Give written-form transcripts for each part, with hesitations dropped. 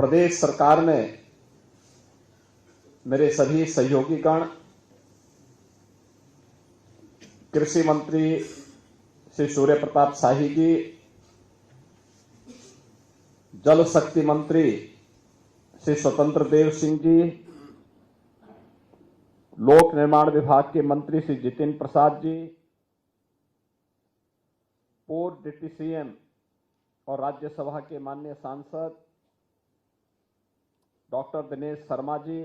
प्रदेश सरकार ने मेरे सभी सहयोगीगण, कृषि मंत्री श्री सूर्य प्रताप शाही जी, जल शक्ति मंत्री श्री स्वतंत्र देव सिंह जी, लोक निर्माण विभाग के मंत्री श्री जितिन प्रसाद जी, पूर्व डिप्टी सीएम और राज्यसभा के माननीय सांसद डॉक्टर दिनेश शर्मा जी,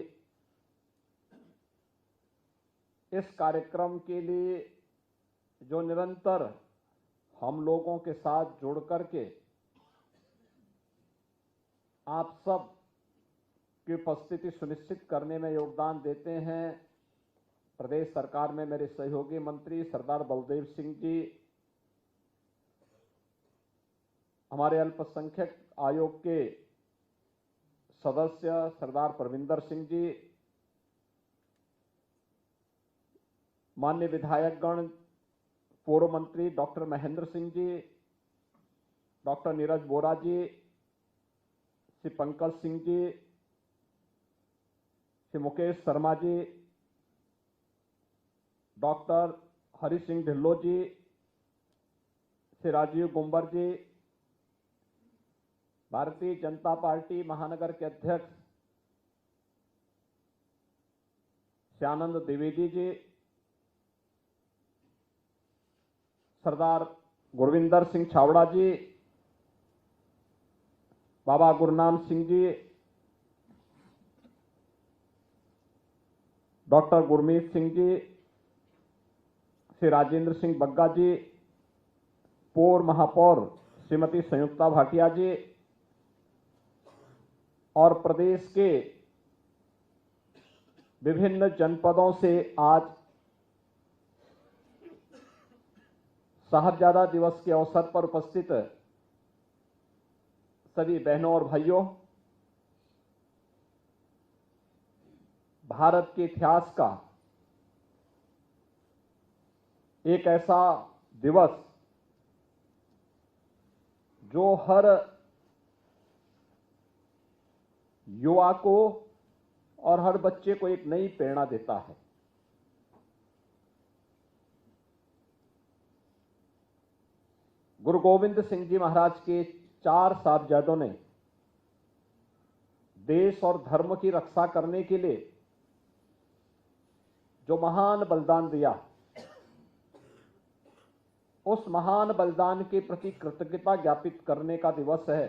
इस कार्यक्रम के लिए जो निरंतर हम लोगों के साथ जुड़ करके आप सब की उपस्थिति सुनिश्चित करने में योगदान देते हैं, प्रदेश सरकार में मेरे सहयोगी मंत्री सरदार बलदेव सिंह जी, हमारे अल्पसंख्यक आयोग के सदस्य सरदार परविंदर सिंह जी, माननीय विधायकगण, पूर्व मंत्री डॉक्टर महेंद्र सिंह जी, डॉक्टर नीरज बोरा जी, श्री पंकज सिंह जी, श्री मुकेश शर्मा जी, डॉक्टर हरि सिंह ढिल्लो जी, श्री राजीव गुंबर जी, भारतीय जनता पार्टी महानगर के अध्यक्ष श्यानंद द्विवेदी जी, सरदार गुरविंदर सिंह छावड़ा जी, बाबा गुरनाम सिंह जी, डॉक्टर गुरमीत सिंह जी, श्री राजेंद्र सिंह बग्गा जी, पूर्व महापौर श्रीमती संयुक्ता भाटिया जी और प्रदेश के विभिन्न जनपदों से आज साहबजादा दिवस के अवसर पर उपस्थित सभी बहनों और भाइयों, भारत के इतिहास का एक ऐसा दिवस जो हर युवा को और हर बच्चे को एक नई प्रेरणा देता है। गुरु गोविंद सिंह जी महाराज के 4 साहबजादों ने देश और धर्म की रक्षा करने के लिए जो महान बलिदान दिया, उस महान बलिदान के प्रति कृतज्ञता ज्ञापित करने का दिवस है।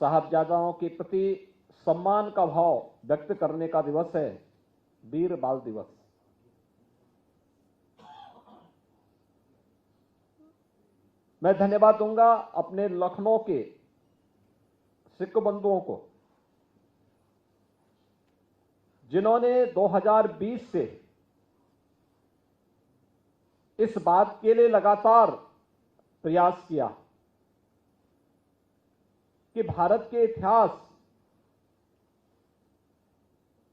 साहबजादाओं के प्रति सम्मान का भाव व्यक्त करने का दिवस है, वीर बाल दिवस। मैं धन्यवाद दूंगा अपने लखनऊ के सिख बंधुओं को, जिन्होंने 2020 से इस बात के लिए लगातार प्रयास किया कि भारत के इतिहास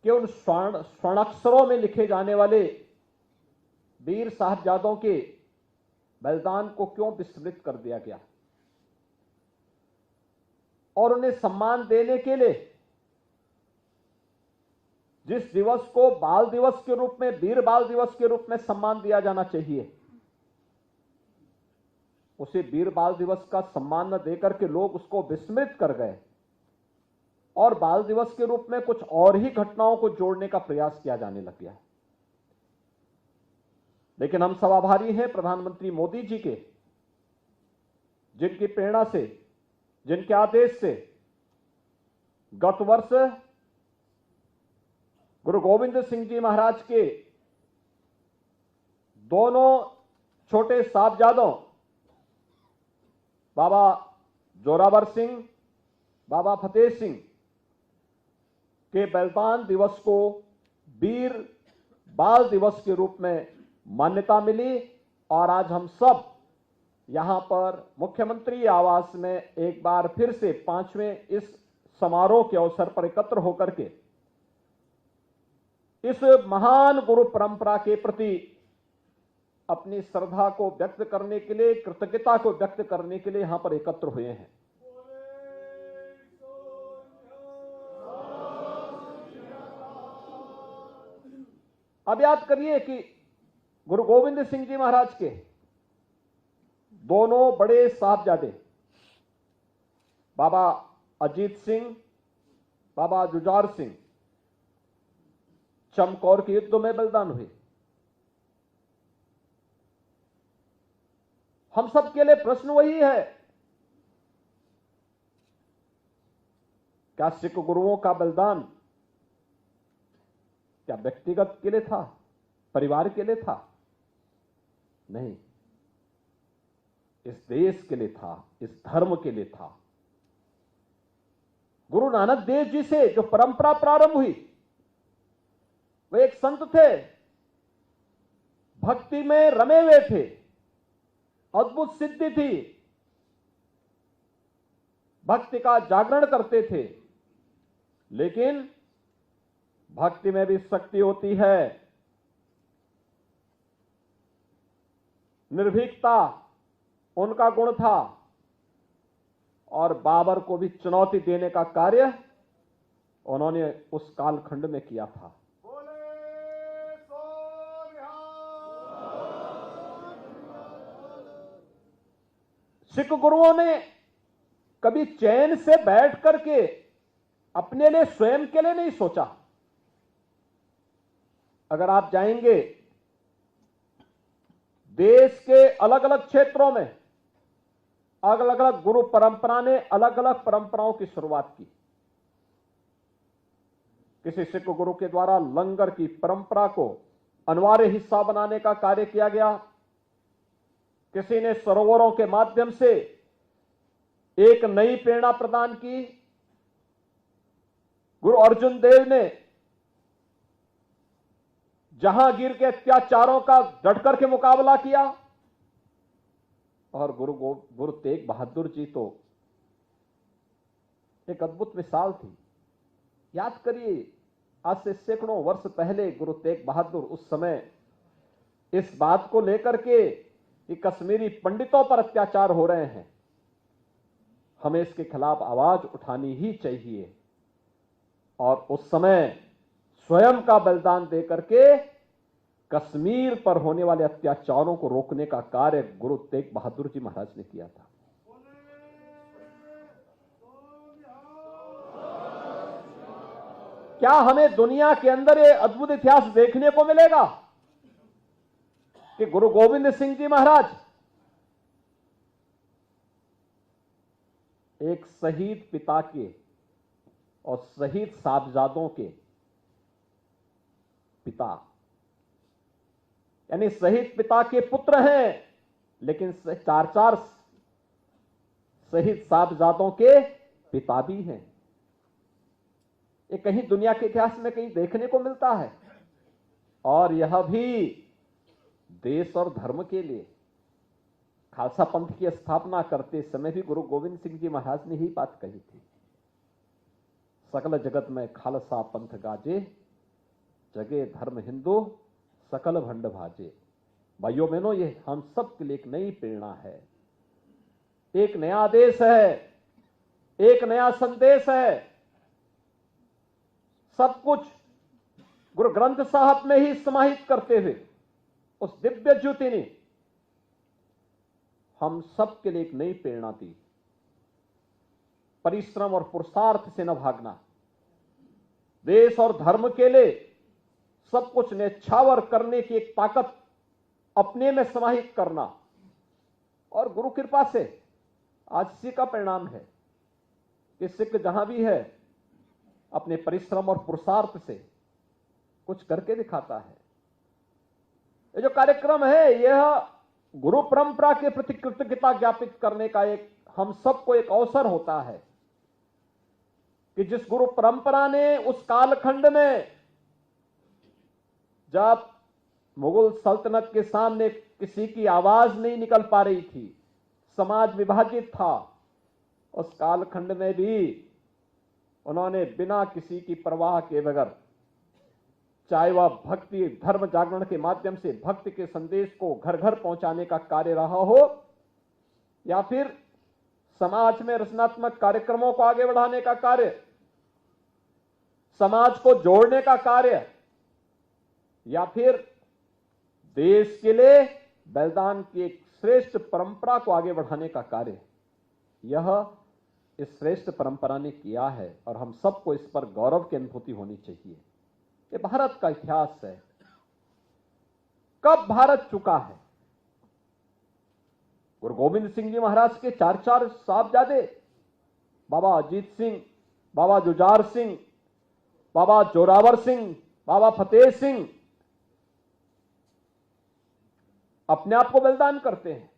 के उन स्वर्णाक्षरों में लिखे जाने वाले वीर साहबजादों के बलिदान को क्यों विस्मृत कर दिया गया, और उन्हें सम्मान देने के लिए जिस दिवस को बाल दिवस के रूप में, वीर बाल दिवस के रूप में सम्मान दिया जाना चाहिए, उसे वीर बाल दिवस का सम्मान न देकर के लोग उसको विस्मृत कर गए और बाल दिवस के रूप में कुछ और ही घटनाओं को जोड़ने का प्रयास किया जाने लग गया। लेकिन हम सब आभारी हैं प्रधानमंत्री मोदी जी के, जिनकी प्रेरणा से, जिनके आदेश से गत वर्ष गुरु गोविंद सिंह जी महाराज के दोनों छोटे साहबजादों बाबा जोरावर सिंह, बाबा फतेह सिंह के बलिदान दिवस को वीर बाल दिवस के रूप में मान्यता मिली, और आज हम सब यहां पर मुख्यमंत्री आवास में एक बार फिर से 5वें इस समारोह के अवसर पर एकत्र होकर के इस महान गुरु परंपरा के प्रति अपनी श्रद्धा को व्यक्त करने के लिए, कृतज्ञता को व्यक्त करने के लिए यहां पर एकत्र हुए हैं। अब याद करिए कि गुरु गोविंद सिंह जी महाराज के दोनों बड़े साहबजादे बाबा अजीत सिंह, बाबा जुझार सिंह चमकौर के युद्ध में बलिदान हुए। हम सब के लिए प्रश्न वही है, क्या सिख गुरुओं का बलिदान क्या व्यक्तिगत के लिए था, परिवार के लिए था? नहीं, इस देश के लिए था, इस धर्म के लिए था। गुरु नानक देव जी से जो परंपरा प्रारंभ हुई, वे एक संत थे, भक्ति में रमे हुए थे, अद्भुत सिद्धि थी, भक्ति का जागरण करते थे। लेकिन भक्ति में भी शक्ति होती है, निर्भीकता उनका गुण था, और बाबर को भी चुनौती देने का कार्य उन्होंने उस कालखंड में किया था। सिख गुरुओं ने कभी चैन से बैठ करके अपने लिए, स्वयं के लिए नहीं सोचा। अगर आप जाएंगे देश के अलग अलग क्षेत्रों में, अलग अलग गुरु परंपरा ने अलग अलग परंपराओं की शुरुआत की। किसी सिख गुरु के द्वारा लंगर की परंपरा को अनिवार्य हिस्सा बनाने का कार्य किया गया, किसी ने सरोवरों के माध्यम से एक नई प्रेरणा प्रदान की, गुरु अर्जुन देव ने जहांगीर के अत्याचारों का डट करके मुकाबला किया, और गुरु तेग बहादुर जी तो एक अद्भुत मिसाल थी। याद करिए, आज से सैकड़ों वर्ष पहले गुरु तेग बहादुर उस समय इस बात को लेकर के कि कश्मीरी पंडितों पर अत्याचार हो रहे हैं, हमें इसके खिलाफ आवाज उठानी ही चाहिए, और उस समय स्वयं का बलिदान देकर के कश्मीर पर होने वाले अत्याचारों को रोकने का कार्य गुरु तेग बहादुर जी महाराज ने किया था। क्या हमें दुनिया के अंदर ये अद्भुत इतिहास देखने को मिलेगा कि गुरु गोविंद सिंह जी महाराज एक शहीद पिता के और शहीद साहबजादों के पिता, यानी शहीद पिता के पुत्र हैं, लेकिन चार चार शहीद साहबजादों के पिता भी हैं। ये कहीं दुनिया के इतिहास में कहीं देखने को मिलता है, और यह भी देश और धर्म के लिए। खालसा पंथ की स्थापना करते समय भी गुरु गोविंद सिंह जी महाराज ने ही बात कही थी, सकल जगत में खालसा पंथ गाजे, जगे धर्म हिंदू सकल भंड भाजे। भाइयों बहनों, ये हम सब के लिए एक नई प्रेरणा है, एक नया आदेश है, एक नया संदेश है। सब कुछ गुरु ग्रंथ साहब में ही समाहित करते हुए उस दिव्य ज्योति ने हम सब के लिए एक नई प्रेरणा दी। परिश्रम और पुरुषार्थ से न भागना, देश और धर्म के लिए सब कुछ न्यौछावर करने की एक ताकत अपने में समाहित करना, और गुरु कृपा से आज इसी का परिणाम है कि सिख जहां भी है अपने परिश्रम और पुरुषार्थ से कुछ करके दिखाता है। ये जो कार्यक्रम है, यह गुरु परंपरा के प्रति कृतज्ञता ज्ञापित करने का एक हम सबको एक अवसर होता है कि जिस गुरु परंपरा ने उस कालखंड में, जब मुगल सल्तनत के सामने किसी की आवाज नहीं निकल पा रही थी, समाज विभाजित था, उस कालखंड में भी उन्होंने बिना किसी की परवाह के बगैर, चाहे वह भक्ति धर्म जागरण के माध्यम से भक्ति के संदेश को घर घर पहुंचाने का कार्य रहा हो, या फिर समाज में रचनात्मक कार्यक्रमों को आगे बढ़ाने का कार्य, समाज को जोड़ने का कार्य, या फिर देश के लिए बलिदान की एक श्रेष्ठ परंपरा को आगे बढ़ाने का कार्य यह इस श्रेष्ठ परंपरा ने किया है और हम सबको इस पर गौरव की अनुभूति होनी चाहिए। ये भारत का इतिहास है। कब भारत चुका है? गुरु गोविंद सिंह जी महाराज के चार साहबजादे, बाबा अजीत सिंह, बाबा जुझार सिंह, बाबा जोरावर सिंह, बाबा फतेह सिंह अपने आप को बलिदान करते हैं।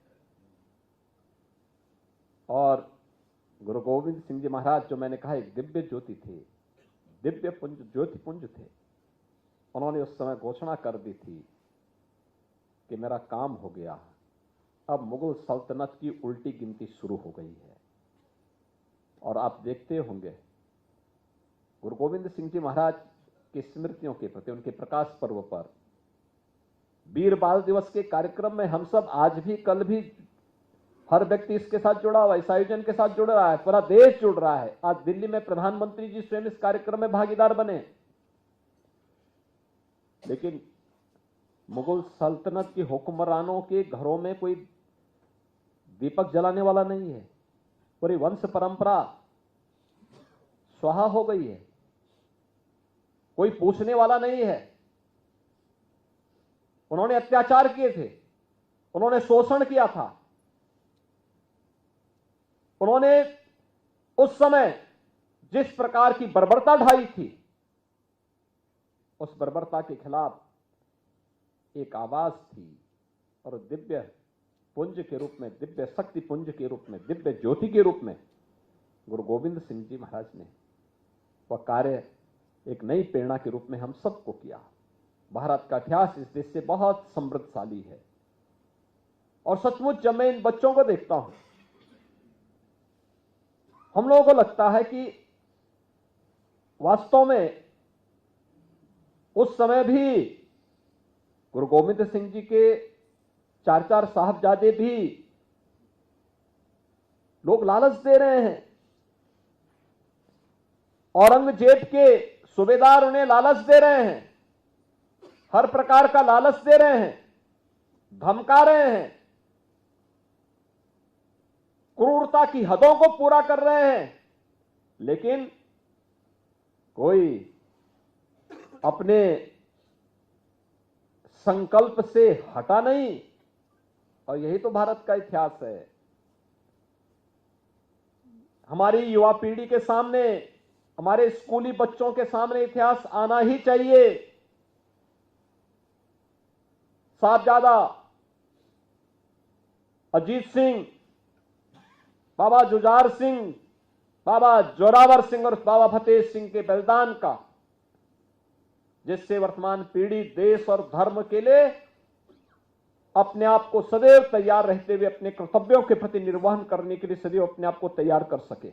और गुरु गोविंद सिंह जी महाराज, जो मैंने कहा एक दिव्य ज्योति थे, दिव्य पुंज, ज्योति पुंज थे। उन्होंने उस समय घोषणा कर दी थी कि मेरा काम हो गया, अब मुगल सल्तनत की उल्टी गिनती शुरू हो गई है। और आप देखते होंगे गुरु गोविंद सिंह जी महाराज की स्मृतियों के प्रति, उनके प्रकाश पर्व पर वीर बाल दिवस के कार्यक्रम में हम सब आज भी, कल भी, हर व्यक्ति इसके साथ जुड़ा हुआ है, इस आयोजन के साथ जुड़ रहा है, पूरा देश जुड़ रहा है। आज दिल्ली में प्रधानमंत्री जी स्वयं इस कार्यक्रम में भागीदार बने। लेकिन मुगल सल्तनत के हुक्मरानों के घरों में कोई दीपक जलाने वाला नहीं है। पूरी वंश परंपरा स्वाहा हो गई है। कोई पूछने वाला नहीं है। उन्होंने अत्याचार किए थे, उन्होंने शोषण किया था, उन्होंने उस समय जिस प्रकार की बर्बरता ढाई थी, उस बर्बरता के खिलाफ एक आवाज थी। और दिव्य पुंज के रूप में, दिव्य शक्ति पुंज के रूप में, दिव्य ज्योति के रूप में गुरु गोविंद सिंह जी महाराज ने वह कार्य एक नई प्रेरणा के रूप में हम सबको किया। भारत का इतिहास इस देश से बहुत समृद्धशाली है। और सचमुच जब मैं इन बच्चों को देखता हूं, हम लोगों को लगता है कि वास्तव में उस समय भी गुरु गोविंद सिंह जी के चार साहबजादे भी लोग लालच दे रहे हैं। औरंगजेब के सूबेदार उन्हें लालच दे रहे हैं, हर प्रकार का लालच दे रहे हैं, धमका रहे हैं, क्रूरता की हदों को पूरा कर रहे हैं। लेकिन कोई अपने संकल्प से हटा नहीं। और यही तो भारत का इतिहास है। हमारी युवा पीढ़ी के सामने, हमारे स्कूली बच्चों के सामने इतिहास आना ही चाहिए। साहबजादा अजीत सिंह, बाबा जुझार सिंह, बाबा जोरावर सिंह और बाबा फतेह सिंह के बलिदान का, जिससे वर्तमान पीढ़ी देश और धर्म के लिए अपने आप को सदैव तैयार रहते हुए अपने कर्तव्यों के प्रति निर्वहन करने के लिए सदैव अपने आप को तैयार कर सके।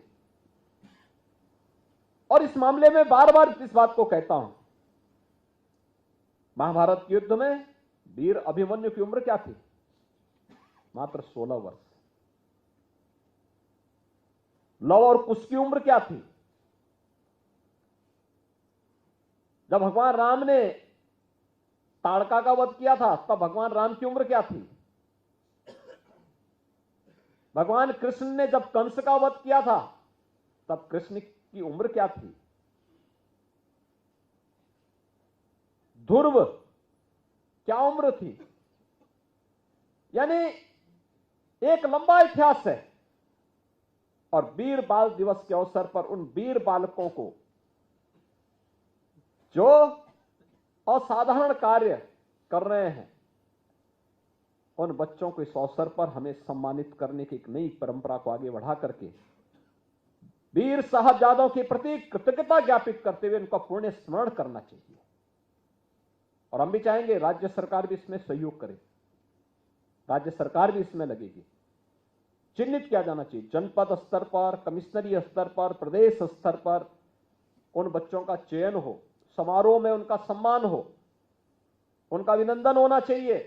और इस मामले में बार बार इस बात को कहता हूं, महाभारत के युद्ध में वीर अभिमन्यु की उम्र क्या थी? मात्र 16 वर्ष। लव और कुश की उम्र क्या थी? जब भगवान राम ने ताड़का का वध किया था, तब भगवान राम की उम्र क्या थी? भगवान कृष्ण ने जब कंस का वध किया था, तब कृष्ण की उम्र क्या थी? ध्रुव क्या उम्र थी? यानी एक लंबा इतिहास है। और वीर बाल दिवस के अवसर पर उन वीर बालकों को जो असाधारण कार्य कर रहे हैं, उन बच्चों को इस अवसर पर हमें सम्मानित करने की एक नई परंपरा को आगे बढ़ा करके वीर साहबजादों के प्रति कृतज्ञता ज्ञापित करते हुए उनका पुण्य स्मरण करना चाहिए। और हम भी चाहेंगे राज्य सरकार भी इसमें सहयोग करे, राज्य सरकार भी इसमें लगेगी। चिन्हित किया जाना चाहिए जनपद स्तर पर, कमिश्नरी स्तर पर, प्रदेश स्तर पर उन बच्चों का चयन हो, समारोह में उनका सम्मान हो, उनका अभिनंदन होना चाहिए,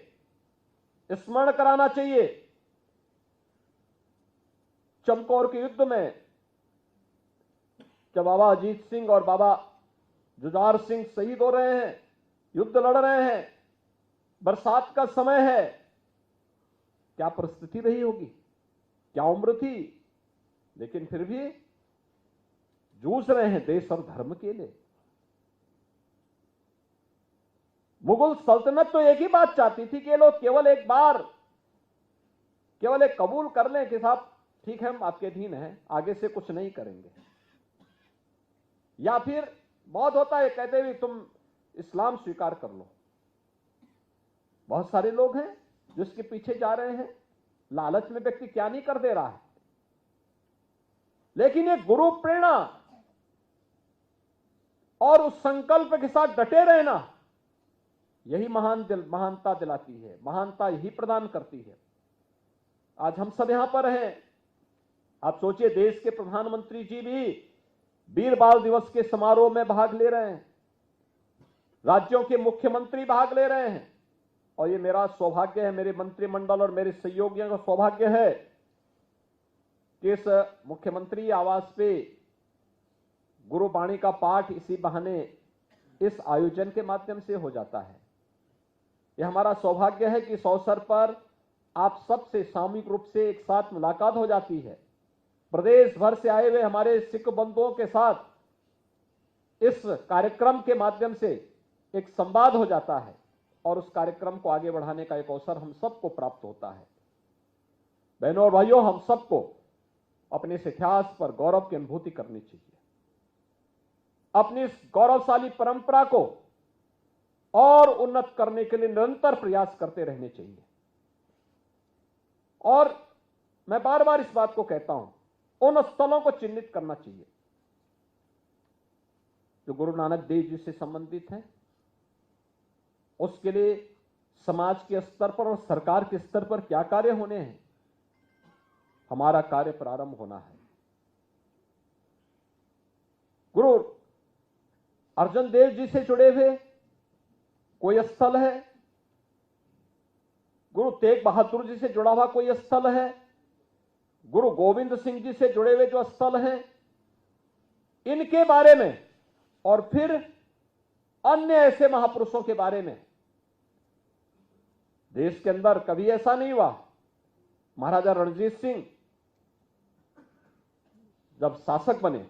स्मरण कराना चाहिए। चमकौर के युद्ध में जब बाबा अजीत सिंह और बाबा जुझार सिंह शहीद हो रहे हैं, युद्ध लड़ रहे हैं, बरसात का समय है, क्या परिस्थिति रही होगी, क्या उम्र थी, लेकिन फिर भी जूझ रहे हैं देश और धर्म के लिए। मुगल सल्तनत तो एक ही बात चाहती थी कि ये लोग केवल एक बार केवल एक कबूल कर लें कि साहब ठीक है हम आपके अधीन हैं, आगे से कुछ नहीं करेंगे। या फिर बहुत होता है कहते हुए तुम इस्लाम स्वीकार कर लो। बहुत सारे लोग हैं जो इसके पीछे जा रहे हैं। लालच में व्यक्ति क्या नहीं कर दे रहा है, लेकिन ये गुरु प्रेरणा और उस संकल्प के साथ डटे रहना, यही महानता दिलाती है, महानता यही प्रदान करती है। आज हम सब यहां पर हैं। आप सोचिए, देश के प्रधानमंत्री जी भी वीर बाल दिवस के समारोह में भाग ले रहे हैं, राज्यों के मुख्यमंत्री भाग ले रहे हैं, और ये मेरा सौभाग्य है, मेरे मंत्रिमंडल और मेरे सहयोगियों का सौभाग्य है कि इस मुख्यमंत्री आवास पे गुरुबाणी का पाठ इसी बहाने इस आयोजन के माध्यम से हो जाता है। यह हमारा सौभाग्य है कि इस अवसर पर आप सबसे सामूहिक रूप से एक साथ मुलाकात हो जाती है। प्रदेश भर से आए हुए हमारे सिख बंधुओं के साथ इस कार्यक्रम के माध्यम से एक संवाद हो जाता है और उस कार्यक्रम को आगे बढ़ाने का एक अवसर हम सबको प्राप्त होता है। बहनों और भाइयों, हम सबको अपने इस इतिहास पर गौरव की अनुभूति करनी चाहिए। अपनी इस गौरवशाली परंपरा को और उन्नत करने के लिए निरंतर प्रयास करते रहने चाहिए। और मैं बार बार इस बात को कहता हूं, उन स्थलों को चिन्हित करना चाहिए जो गुरु नानक देव जी से संबंधित हैं। उसके लिए समाज के स्तर पर और सरकार के स्तर पर क्या कार्य होने हैं, हमारा कार्य प्रारंभ होना है। गुरु अर्जन देव जी से जुड़े हुए कोई स्थल है, गुरु तेग बहादुर जी से जुड़ा हुआ कोई स्थल है, गुरु गोविंद सिंह जी से जुड़े हुए जो स्थल हैं, इनके बारे में और फिर अन्य ऐसे महापुरुषों के बारे में देश के अंदर कभी ऐसा नहीं हुआ। महाराजा रणजीत सिंह जब शासक बने